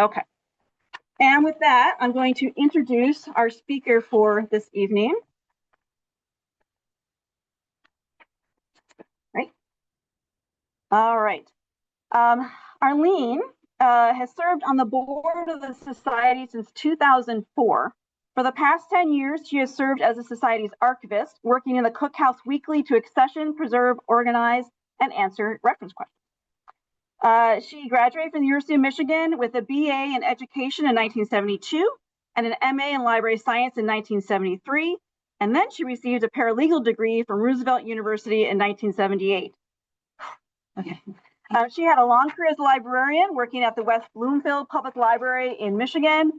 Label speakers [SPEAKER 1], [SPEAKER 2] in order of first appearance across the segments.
[SPEAKER 1] Okay. And with that, I'm going to introduce our speaker for this evening. Right. All right. Arlene has served on the board of the Society since 2004. For the past 10 years, she has served as the Society's archivist, working in the Cookhouse Weekly to accession, preserve, organize, and answer reference questions. She graduated from the University of Michigan with a BA in education in 1972 and an MA in library science in 1973. And then she received a paralegal degree from Roosevelt University in 1978. Okay. She had a long career as a librarian, working at the West Bloomfield Public Library in Michigan,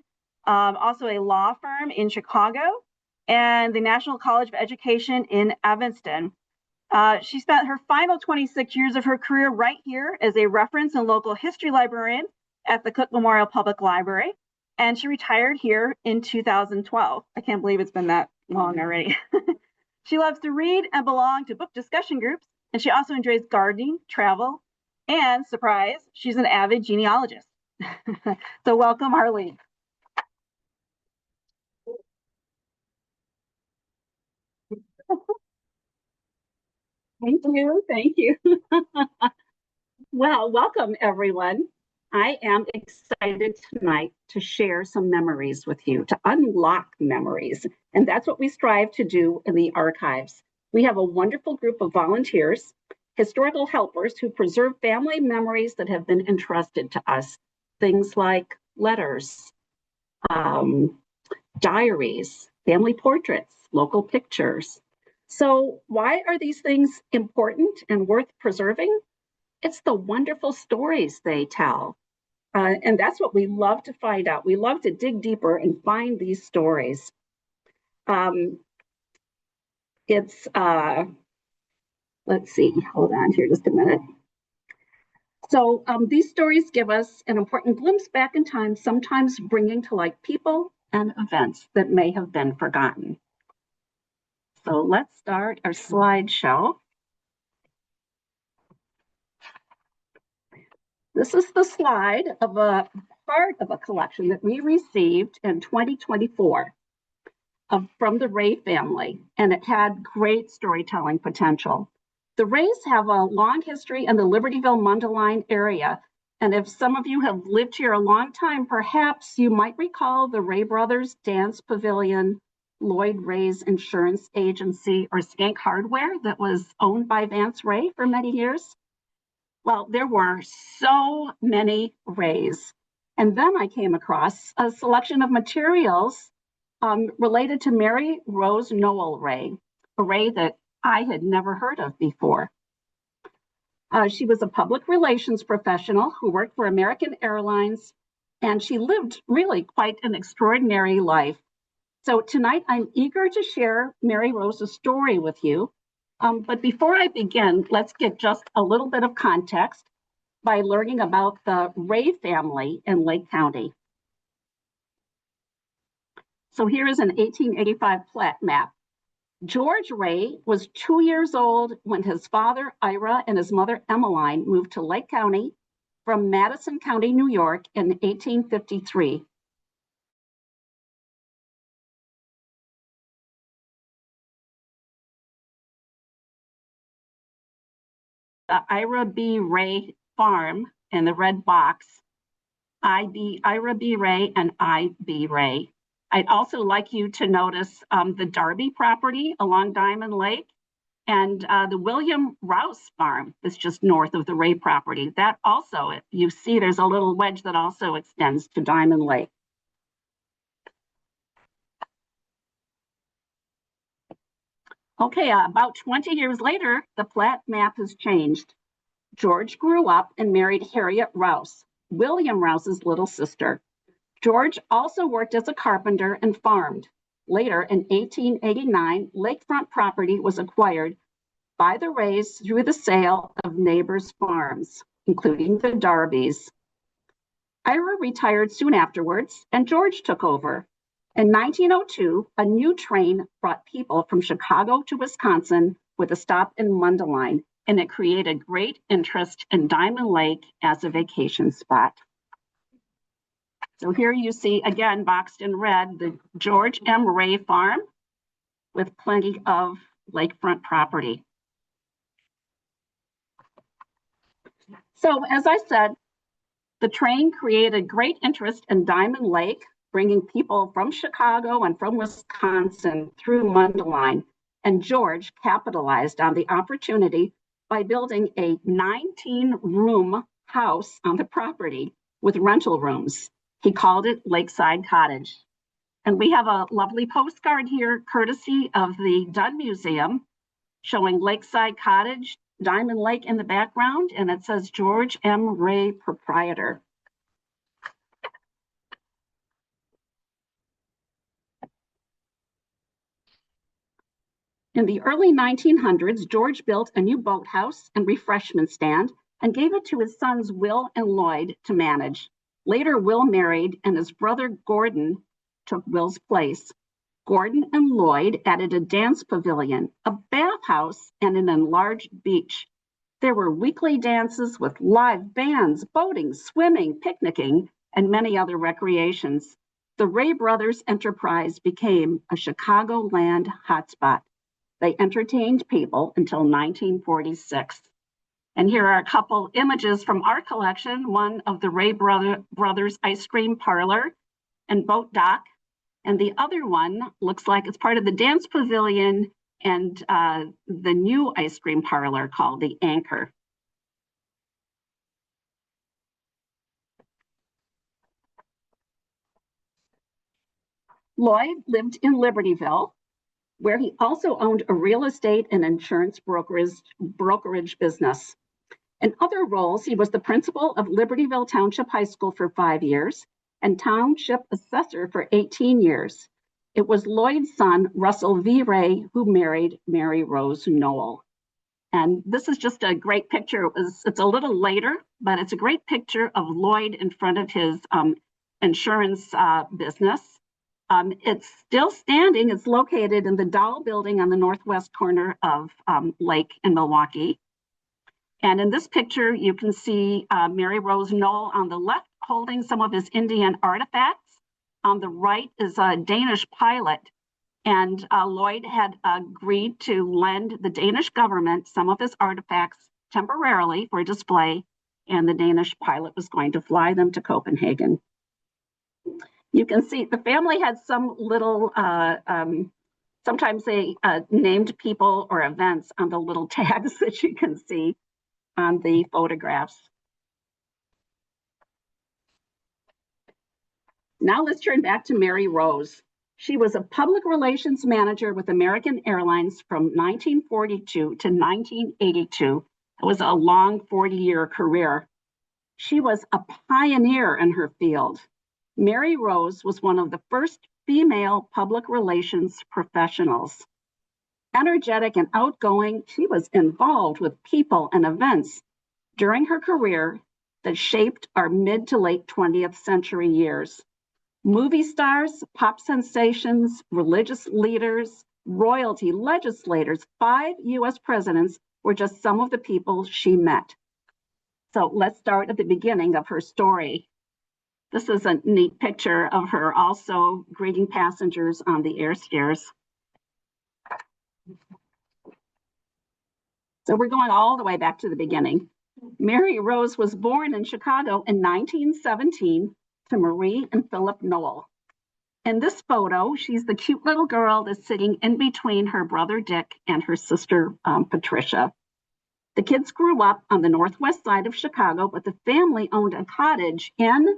[SPEAKER 1] also a law firm in Chicago, and the National College of Education in Evanston. She spent her final 26 years of her career right here as a reference and local history librarian at the Cook Memorial Public Library, and she retired here in 2012. I can't believe it's been that long already. She loves to read and belong to book discussion groups, and she also enjoys gardening, travel, and surprise, she's an avid genealogist. So welcome, Arlene. Thank you. Thank you. Well, welcome, everyone. I am excited tonight to share some memories with you, to unlock memories. And that's what we strive to do in the archives. We have a wonderful group of volunteers, historical helpers who preserve family memories that have been entrusted to us. Things like letters, diaries, family portraits, local pictures. So why are these things important and worth preserving? It's the wonderful stories they tell. And that's what we love to find out. We love to dig deeper and find these stories. Let's see, hold on here just a minute. So these stories give us an important glimpse back in time, sometimes bringing to light people and events that may have been forgotten. So let's start our slideshow. This is the slide of a part of a collection that we received in 2024 from the Ray family, and it had great storytelling potential. The Rays have a long history in the Libertyville Mundelein area, and if some of you have lived here a long time, perhaps you might recall the Ray Brothers Dance Pavilion, Lloyd Ray's Insurance Agency, or Skank Hardware that was owned by Vance Ray for many years. Well, there were so many Rays. And then I came across a selection of materials related to Mary Rose Noel Ray, a Ray that I had never heard of before. She was a public relations professional who worked for American Airlines, and she lived really quite an extraordinary life. So tonight I'm eager to share Mary Rose's story with you. But before I begin, let's get just a little bit of context by learning about the Ray family in Lake County. So here is an 1885 plat map. George Ray was 2 years old when his father, Ira, and his mother, Emmeline, moved to Lake County from Madison County, New York in 1853. The Ira B. Ray farm in the red box, Ira B. Ray and I. B. Ray. I'd also like you to notice the Darby property along Diamond Lake and the William Rouse farm that's just north of the Ray property. That also, you see there's a little wedge that also extends to Diamond Lake. Okay, about 20 years later, the plat map has changed. George grew up and married Harriet Rouse, William Rouse's little sister. George also worked as a carpenter and farmed. Later, in 1889, lakefront property was acquired by the Rays through the sale of neighbors' farms, including the Darbys. Ira retired soon afterwards, and George took over. In 1902, a new train brought people from Chicago to Wisconsin with a stop in Mundelein, and it created great interest in Diamond Lake as a vacation spot.
[SPEAKER 2] So here you see, again, boxed in red, the George M. Ray Farm with plenty of lakefront property. So as I said, the train created great interest in Diamond Lake, bringing people from Chicago and from Wisconsin through Mundelein. And George capitalized on the opportunity by building a 19-room house on the property with rental rooms. He called it Lakeside Cottage. And we have a lovely postcard here, courtesy of the Dunn Museum, showing Lakeside Cottage, Diamond Lake in the background, and it says George M. Ray, proprietor. In the early 1900s, George built a new boathouse and refreshment stand and gave it to his sons Will and Lloyd to manage. Later, Will married and his brother Gordon took Will's place. Gordon and Lloyd added a dance pavilion, a bathhouse, and an enlarged beach. There were weekly dances with live bands, boating, swimming, picnicking, and many other recreations. The Ray Brothers enterprise became a Chicagoland hotspot. They entertained people until 1946. And here are a couple images from our collection, one of the Ray Brothers ice cream parlor and boat dock, and the other one looks like it's part of the dance pavilion and the new ice cream parlor called the Anchor. Lloyd lived in Libertyville, where he also owned a real estate and insurance brokerage business. In other roles, he was the principal of Libertyville Township High School for 5 years and township assessor for 18 years. It was Lloyd's son, Russell V. Ray, who married Mary Rose Noel. And this is just a great picture. It's a little later, but it's a great picture of Lloyd in front of his insurance business. It's still standing. It's located in the Doll Building on the northwest corner of Lake in Milwaukee. And in this picture, you can see Mary Rose Noel on the left holding some of his Indian artifacts. On the right is a Danish pilot. And Lloyd had agreed to lend the Danish government some of his artifacts temporarily for display, and the Danish pilot was going to fly them to Copenhagen. You can see the family had some little, sometimes they named people or events on the little tags that you can see on the photographs. Now let's turn back to Mary Rose. She was a public relations manager with American Airlines from 1942 to 1982. It was a long 40-year career. She was a pioneer in her field. Mary Rose was one of the first female public relations professionals. Energetic and outgoing, she was involved with people and events during her career that shaped our mid to late 20th century years. Movie stars, pop sensations, religious leaders, royalty, legislators, 5 U.S. presidents were just some of the people she met. So let's start at the beginning of her story. This is a neat picture of her also greeting passengers on the air stairs. So we're going all the way back to the beginning. Mary Rose was born in Chicago in 1917 to Marie and Philip Noel. In this photo, she's the cute little girl that's sitting in between her brother Dick and her sister Patricia. The kids grew up on the northwest side of Chicago, but the family owned a cottage in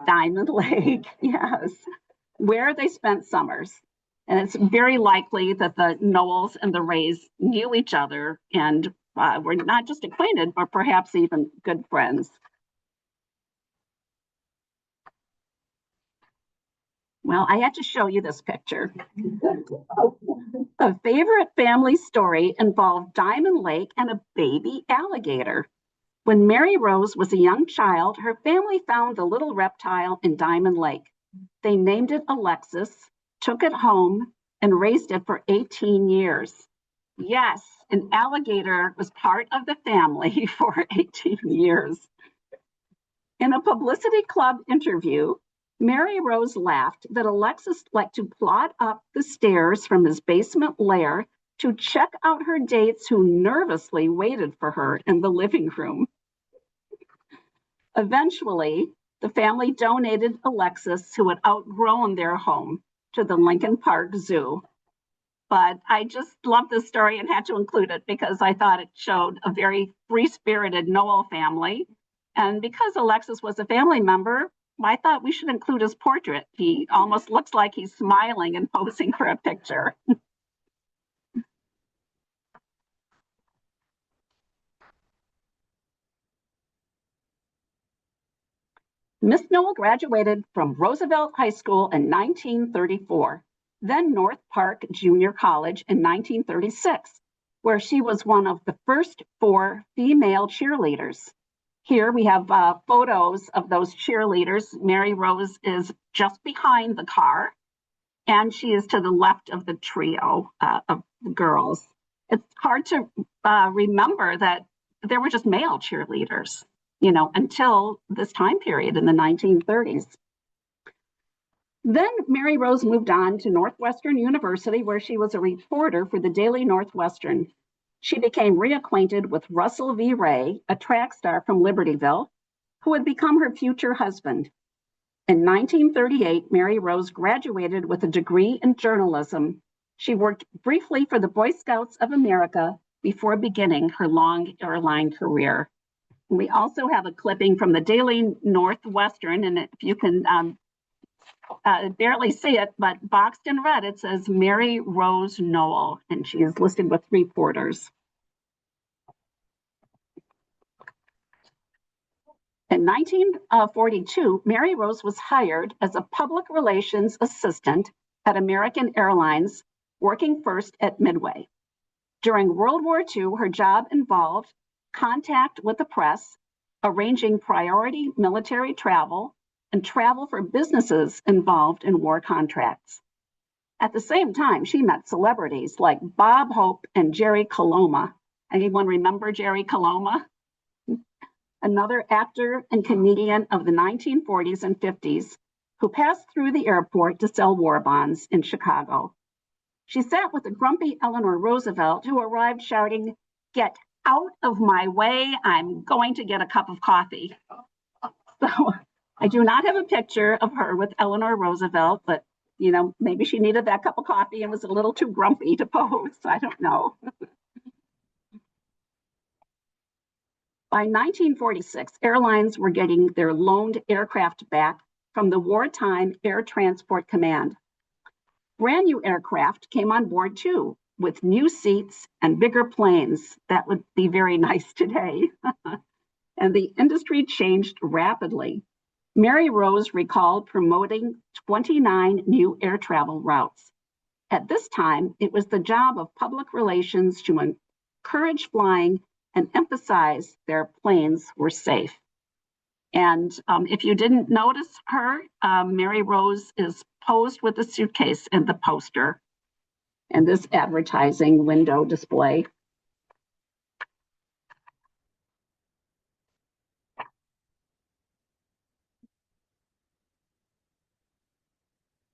[SPEAKER 2] Diamond Lake, yes, where they spent summers. And it's very likely that the Noels and the Rays knew each other and were not just acquainted, but perhaps even good friends. Well, I had to show you this picture. A favorite family story involved Diamond Lake and a baby alligator. When Mary Rose was a young child, her family found the little reptile in Diamond Lake. They named it Alexis, took it home, and raised it for 18 years. Yes, an alligator was part of the family for 18 years. In a Publicity Club interview, Mary Rose laughed that Alexis liked to plod up the stairs from his basement lair to check out her dates who nervously waited for her in the living room. Eventually, the family donated Alexis, who had outgrown their home, to the Lincoln Park Zoo. But I just love this story and had to include it because I thought it showed a very free-spirited Noel family. And because Alexis was a family member, I thought we should include his portrait. He almost looks like he's smiling and posing for a picture. Miss Noel graduated from Roosevelt High School in 1934, then North Park Junior College in 1936, where she was one of the first 4 female cheerleaders. Here we have photos of those cheerleaders. Mary Rose is just behind the car, and she is to the left of the trio of girls. It's hard to remember that there were just male cheerleaders, until this time period in the 1930s. Then Mary Rose moved on to Northwestern University, where she was a reporter for the Daily Northwestern. She became reacquainted with Russell V. Ray, a track star from Libertyville, who would become her future husband. In 1938, Mary Rose graduated with a degree in journalism. She worked briefly for the Boy Scouts of America before beginning her long airline career. We also have a clipping from the Daily Northwestern, and if you can barely see it, but boxed in red, it says Mary Rose Noel, and she is listed with reporters. In 1942, Mary Rose was hired as a public relations assistant at American Airlines, working first at Midway. During World War II, her job involved contact with the press, arranging priority military travel, and travel for businesses involved in war contracts. At the same time, she met celebrities like Bob Hope and Jerry Coloma. Anyone remember Jerry Coloma? Another actor and comedian of the 1940s and 50s who passed through the airport to sell war bonds in Chicago. She sat with a grumpy Eleanor Roosevelt, who arrived shouting, "Get out of my way, I'm going to get a cup of coffee." So I do not have a picture of her with Eleanor Roosevelt, but maybe she needed that cup of coffee and was a little too grumpy to pose. I don't know. By 1946, airlines were getting their loaned aircraft back from the Wartime Air Transport Command. Brand new aircraft came on board too, with new seats and bigger planes. That would be very nice today. And the industry changed rapidly. Mary Rose recalled promoting 29 new air travel routes. At this time, it was the job of public relations to encourage flying and emphasize their planes were safe. And if you didn't notice her, Mary Rose is posed with a suitcase in the poster and this advertising window display.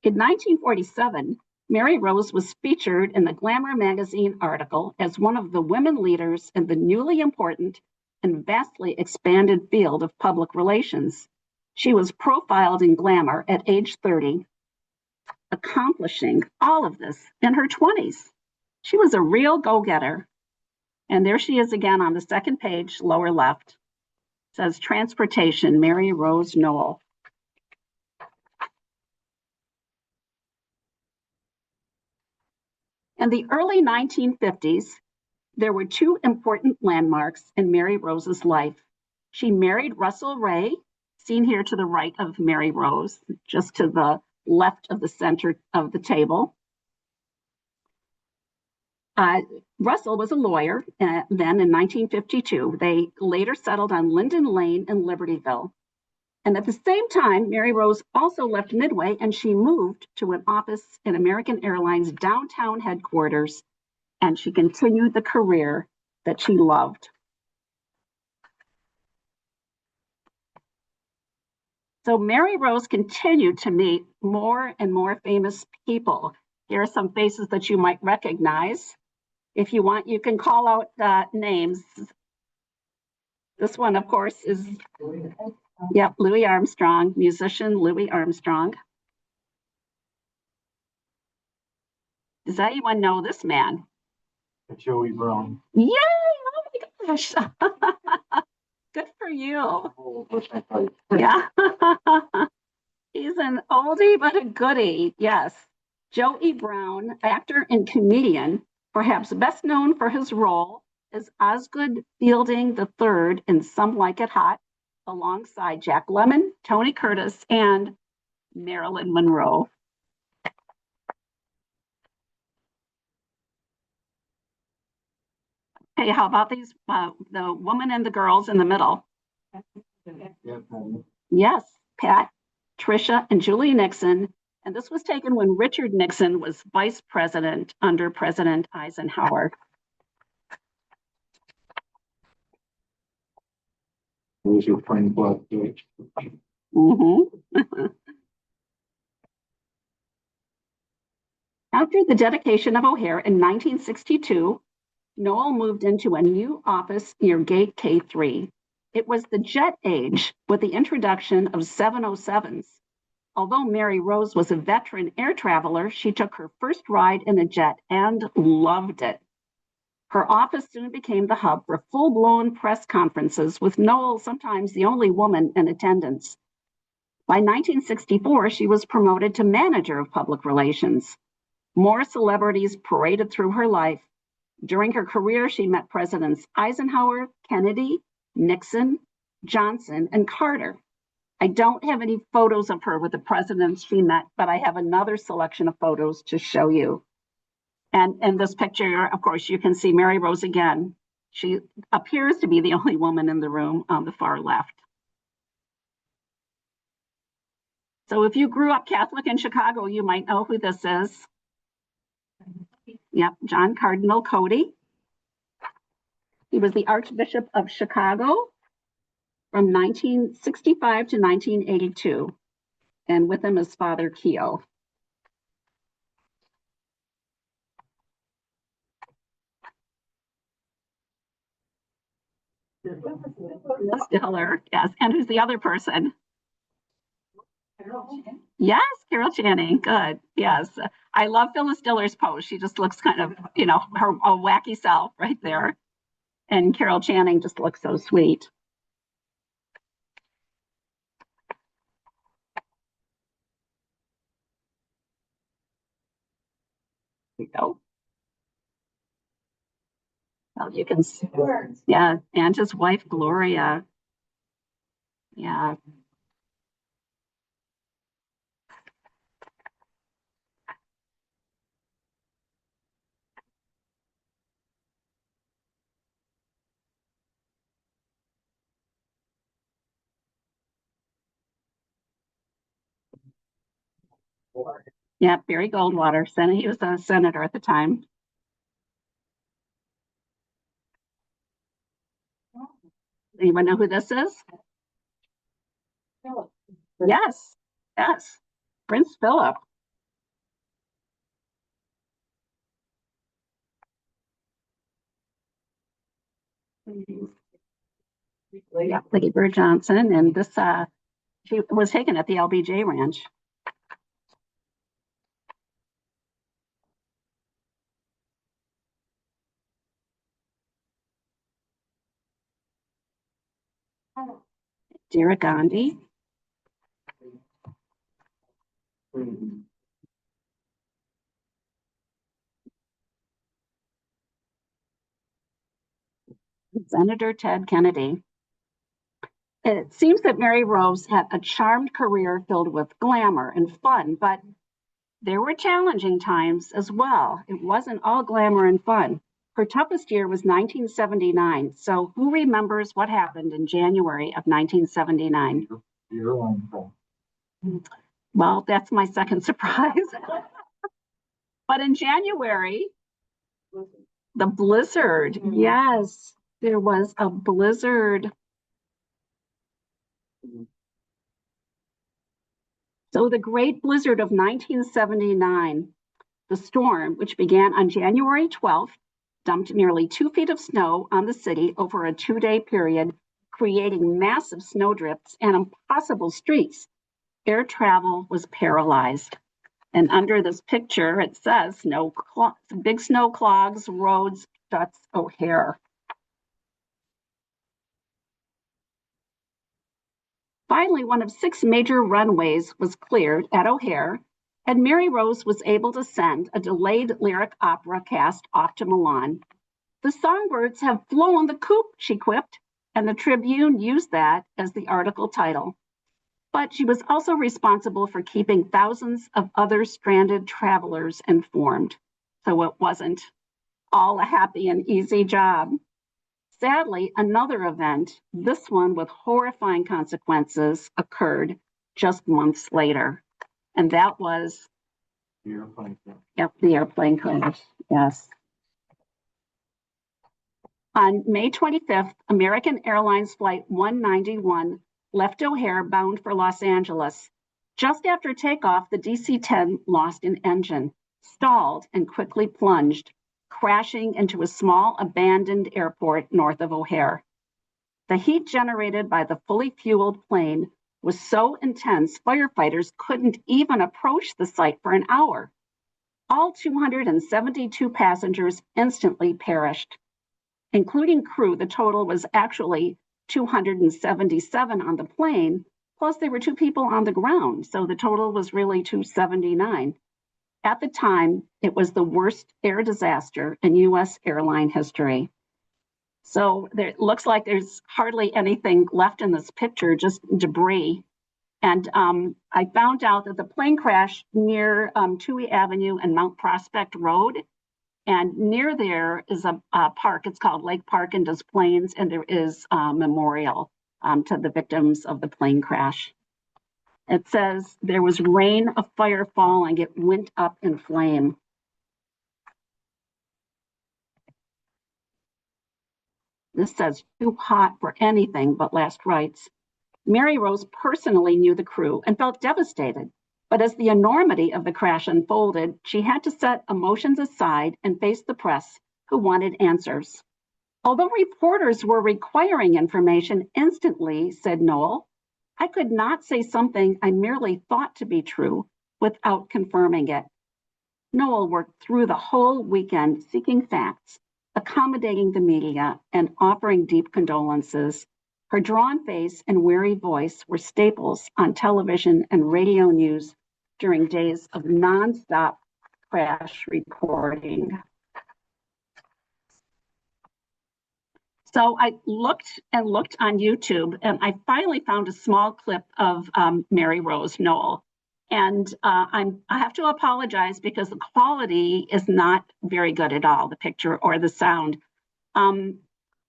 [SPEAKER 2] In 1947, Mary Rose was featured in the Glamour magazine article as one of the women leaders in the newly important and vastly expanded field of public relations. She was profiled in Glamour at age 30, accomplishing all of this in her 20s. She was a real go-getter. And there she is again on the second page, lower left. It says Transportation, Mary Rose Noel. In the early 1950s, there were 2 important landmarks in Mary Rose's life. She married Russell Ray, seen here to the right of Mary Rose, just to the left of the center of the table. Russell was a lawyer then in 1952. They later settled on Linden Lane in Libertyville. And at the same time, Mary Rose also left Midway and she moved to an office in American Airlines downtown headquarters, and she continued the career that she loved. So Mary Rose continued to meet more and more famous people. Here are some faces that you might recognize. If you want, you can call out names. This one, of course, is Louis Armstrong, musician Louis Armstrong. Does anyone know this man?
[SPEAKER 3] Joey Brown.
[SPEAKER 2] Yay! Oh my gosh. Good for you. Yeah. He's an oldie but a goodie. Yes. Joey Brown, actor and comedian, perhaps best known for his role as Osgood Fielding III in Some Like It Hot, alongside Jack Lemmon, Tony Curtis, and Marilyn Monroe. Hey, how about these, the woman and the girls in the middle? Yes, Pat, Tricia, and Julie Nixon. And this was taken when Richard Nixon was vice president under President Eisenhower.
[SPEAKER 3] Who's your friend?
[SPEAKER 2] After the dedication of O'Hare in 1962, Noel moved into a new office near Gate K3. It was the jet age with the introduction of 707s. Although Mary Rose was a veteran air traveler, she took her first ride in a jet and loved it. Her office soon became the hub for full-blown press conferences, with Noel sometimes the only woman in attendance. By 1964, she was promoted to manager of public relations. More celebrities paraded through her life. During her career, she met Presidents Eisenhower, Kennedy, Nixon, Johnson, and Carter. I don't have any photos of her with the presidents she met, but I have another selection of photos to show you. And in this picture, of course, you can see Mary Rose again. She appears to be the only woman in the room on the far left. So if you grew up Catholic in Chicago, you might know who this is. Yep, John Cardinal Cody. He was the Archbishop of Chicago from 1965 to 1982. And with him is Father Keogh. Distiller, yes. And who's the other person? Yes, Carol Channing. Good. Yes. I love Phyllis Diller's pose. She just looks kind of, you know, her a wacky self right there. And Carol Channing just looks so sweet. There you go. Well, you can see, yeah, and his wife, Gloria. Yeah. Yeah, Barry Goldwater, Senate. He was a senator at the time. Anyone know who this is? Yes, yes, Prince Philip. Yeah, Lady Bird Johnson, and this she was taken at the LBJ Ranch. Indira Gandhi. Senator Ted Kennedy. It seems that Mary Rose had a charmed career filled with glamour and fun, but there were challenging times as well. It wasn't all glamour and fun. Her toughest year was 1979. So who remembers what happened in January of 1979? Well, that's my second surprise. But in January, the blizzard. Yes, there was a blizzard. So the Great Blizzard of 1979, the storm, which began on January 12th, dumped nearly 2 feet of snow on the city over a 2-day period, creating massive snowdrifts and impossible streets. Air travel was paralyzed. And under this picture, it says big snow clogs, roads, shuts O'Hare. Finally, one of 6 major runways was cleared at O'Hare, and Mary Rose was able to send a delayed lyric opera cast off to Milan. The songbirds have flown the coop, she quipped, and the Tribune used that as the article title. But she was also responsible for keeping thousands of other stranded travelers informed. So it wasn't all a happy and easy job. Sadly, another event, this one with horrifying consequences, occurred just months later. And that was
[SPEAKER 3] The airplane crash.
[SPEAKER 2] Yep, the airplane crash. Yes. On May 25th, American Airlines Flight 191 left O'Hare bound for Los Angeles. Just after takeoff, the DC-10 lost an engine, stalled, and quickly plunged, crashing into a small abandoned airport north of O'Hare. The heat generated by the fully fueled plane was so intense, firefighters couldn't even approach the site for an hour. All 272 passengers instantly perished. Including crew, the total was actually 277 on the plane, plus there were 2 people on the ground, so the total was really 279. At the time, it was the worst air disaster in U.S. airline history. So it looks like there's hardly anything left in this picture, just debris. And I found out that the plane crashed near Touhy Avenue and Mount Prospect Road. And near there is a park. It's called Lake Park in Des Plaines, and there is a memorial to the victims of the plane crash. It says there was rain of fire falling. It went up in flame. This says too hot for anything but last rites. Mary Rose personally knew the crew and felt devastated. But as the enormity of the crash unfolded, she had to set emotions aside and face the press, who wanted answers. Although reporters were requiring information instantly, said Noel, I could not say something I merely thought to be true without confirming it. Noel worked through the whole weekend seeking facts, accommodating the media, and offering deep condolences. Her drawn face and weary voice were staples on television and radio news during days of nonstop crash reporting. So I looked and looked on YouTube, and I finally found a small clip of Mary Rose Noel. And I have to apologize because the quality is not very good at all, the picture or the sound. And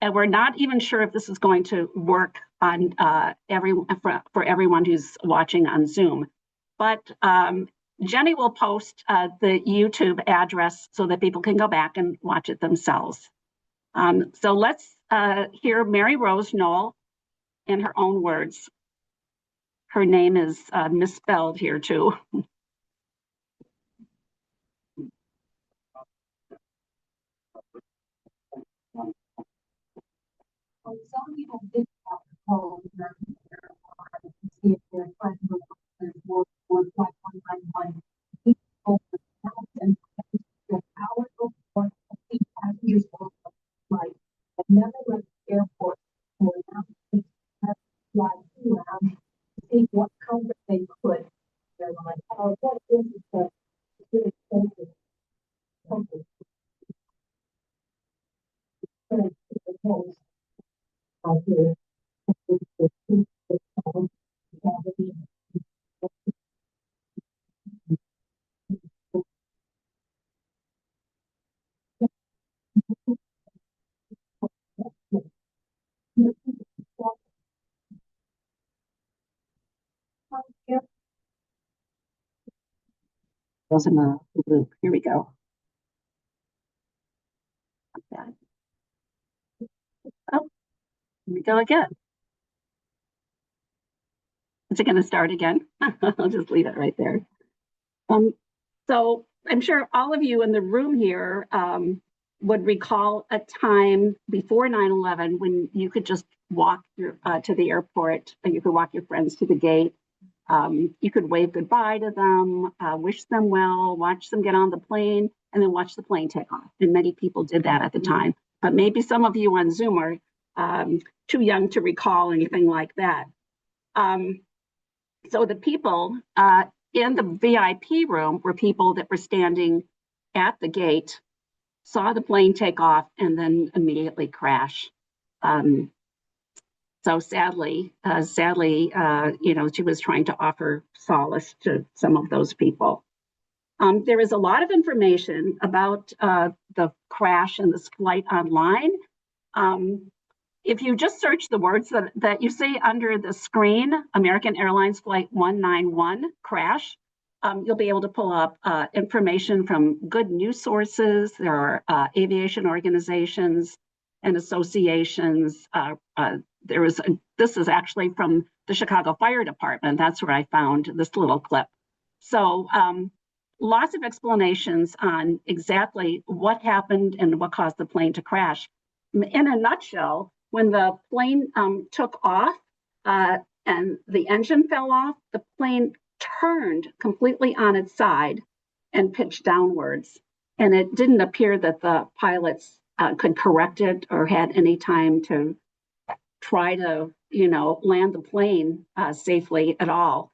[SPEAKER 2] we're not even sure if this is going to work on for everyone who's watching on Zoom. But Jenny will post the YouTube address so that people can go back and watch it themselves. So let's hear Mary Rose Noel in her own words. Her name is misspelled here too.
[SPEAKER 4] Some people did have to call to see if their friends were 191. People and the powerful for passengers on the flight that never left the airport for now to fly around to see what comfort they could. They're like, oh, what is it that is really expensive? Comfort. The most out here.
[SPEAKER 2] Goes in a loop. Here we go. Oh, here we go again. Is it going to start again? I'll just leave it right there. So I'm sure all of you in the room here would recall a time before 9/11 when you could just walk to the airport, and you could walk your friends to the gate. You could wave goodbye to them, wish them well, watch them get on the plane, and then watch the plane take off. And many people did that at the time. But maybe some of you on Zoom are too young to recall anything like that. So the people in the VIP room were people that were standing at the gate, saw the plane take off, and then immediately crash. So sadly, she was trying to offer solace to some of those people. There is a lot of information about the crash and this flight online. If you just search the words that you see under the screen, American Airlines Flight 191 crash, you'll be able to pull up information from good news sources. There are aviation organizations and associations. This is actually from the Chicago Fire Department. That's where I found this little clip. So lots of explanations on exactly what happened and what caused the plane to crash. In a nutshell, when the plane took off and the engine fell off, the plane turned completely on its side and pitched downwards. And it didn't appear that the pilots could correct it or had any time to try to, land the plane safely at all.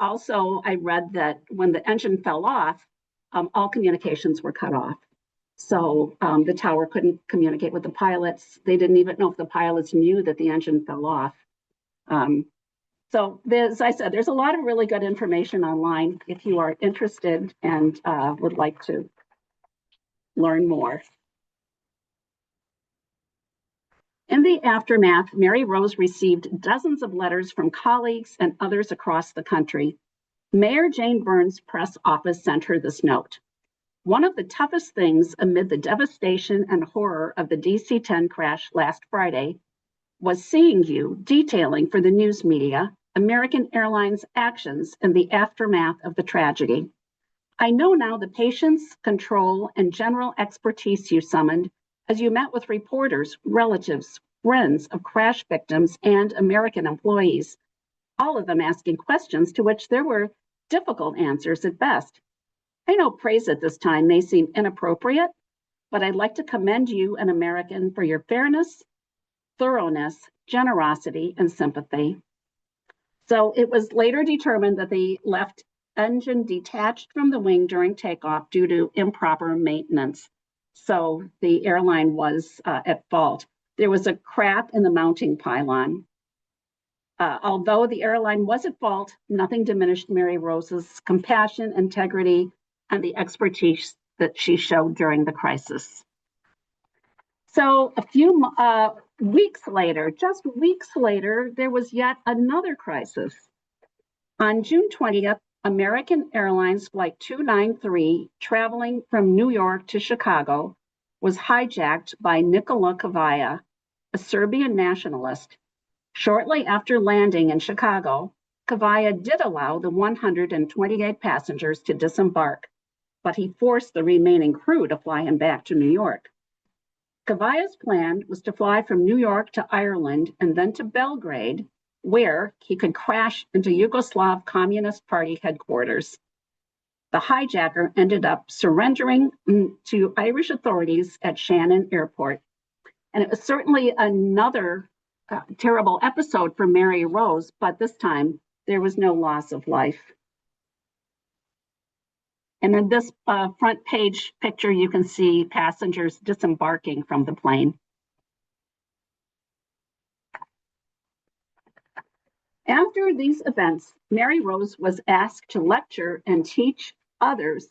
[SPEAKER 2] Also, I read that when the engine fell off, all communications were cut off. So the tower couldn't communicate with the pilots. They didn't even know if the pilots knew that the engine fell off. So as I said, there's a lot of really good information online if you are interested and would like to learn more. In the aftermath, Mary Rose received dozens of letters from colleagues and others across the country. Mayor Jane Byrne's press office sent her this note. One of the toughest things amid the devastation and horror of the DC-10 crash last Friday was seeing you detailing for the news media American Airlines' actions in the aftermath of the tragedy. I know now the patience, control, and general expertise you summoned as you met with reporters, relatives, friends of crash victims, and American employees, all of them asking questions to which there were difficult answers at best. I know praise at this time may seem inappropriate, but I'd like to commend you, an American, for your fairness, thoroughness, generosity, and sympathy. So it was later determined that the left engine detached from the wing during takeoff due to improper maintenance. So the airline was at fault. There was a crack in the mounting pylon. Although the airline was at fault, nothing diminished Mary Rose's compassion, integrity, and the expertise that she showed during the crisis. So a few weeks later, just weeks later, there was yet another crisis. On June 20th, American Airlines Flight 293, traveling from New York to Chicago, was hijacked by Nikola Kavaja, a Serbian nationalist. Shortly after landing in Chicago, Kavaja did allow the 128 passengers to disembark, but he forced the remaining crew to fly him back to New York. Kavaja's plan was to fly from New York to Ireland and then to Belgrade, where he could crash into Yugoslav Communist Party headquarters. The hijacker ended up surrendering to Irish authorities at Shannon Airport. And it was certainly another terrible episode for Mary Rose, but this time there was no loss of life. And in this front page picture, you can see passengers disembarking from the plane. After these events, Mary Rose was asked to lecture and teach others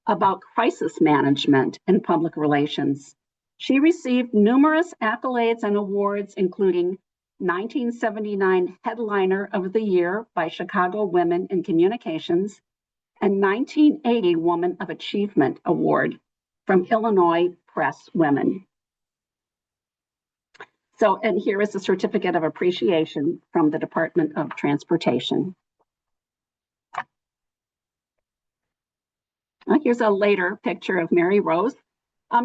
[SPEAKER 2] about crisis management and public relations. She received numerous accolades and awards, including 1979 Headliner of the Year by Chicago Women in Communications and 1980 Woman of Achievement Award from Illinois Press Women. So, and here is a certificate of appreciation from the Department of Transportation. Here's a later picture of Mary Rose.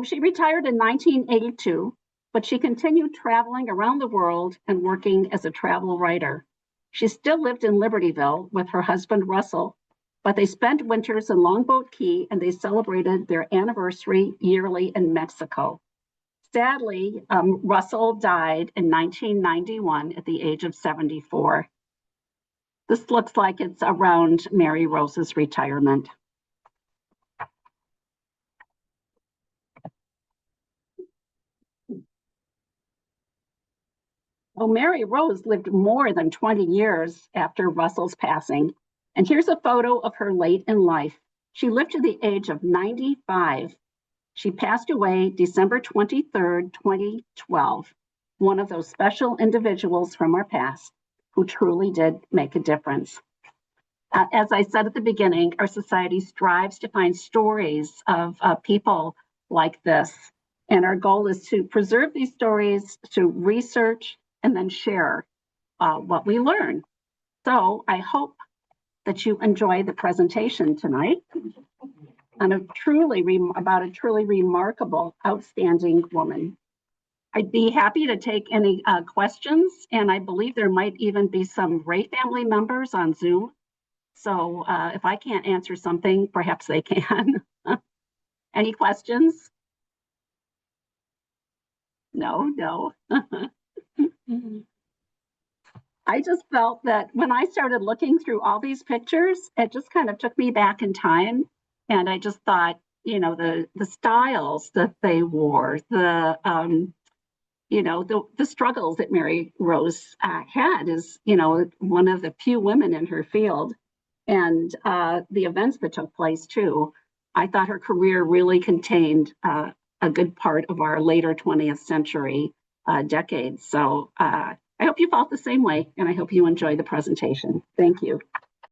[SPEAKER 2] She retired in 1982, but she continued traveling around the world and working as a travel writer. She still lived in Libertyville with her husband, Russell, but they spent winters in Longboat Key and they celebrated their anniversary yearly in Mexico. Sadly, Russell died in 1991 at the age of 74. This looks like it's around Mary Rose's retirement. Well, Mary Rose lived more than 20 years after Russell's passing. And here's a photo of her late in life. She lived to the age of 95. She passed away December 23rd, 2012. One of those special individuals from our past who truly did make a difference. As I said at the beginning, our society strives to find stories of people like this. And our goal is to preserve these stories, to research, and then share what we learn. So I hope that you enjoy the presentation tonight on about a truly remarkable, outstanding woman. I'd be happy to take any questions, and I believe there might even be some Ray family members on Zoom. So if I can't answer something, perhaps they can. Any questions? No. I just felt that when I started looking through all these pictures, it just kind of took me back in time. And I just thought, you know, the styles that they wore, the struggles that Mary Rose had as, you know, one of the few women in her field, and the events that took place too. I thought her career really contained a good part of our later 20th century decades. So I hope you felt the same way, and I hope you enjoy the presentation. Thank you.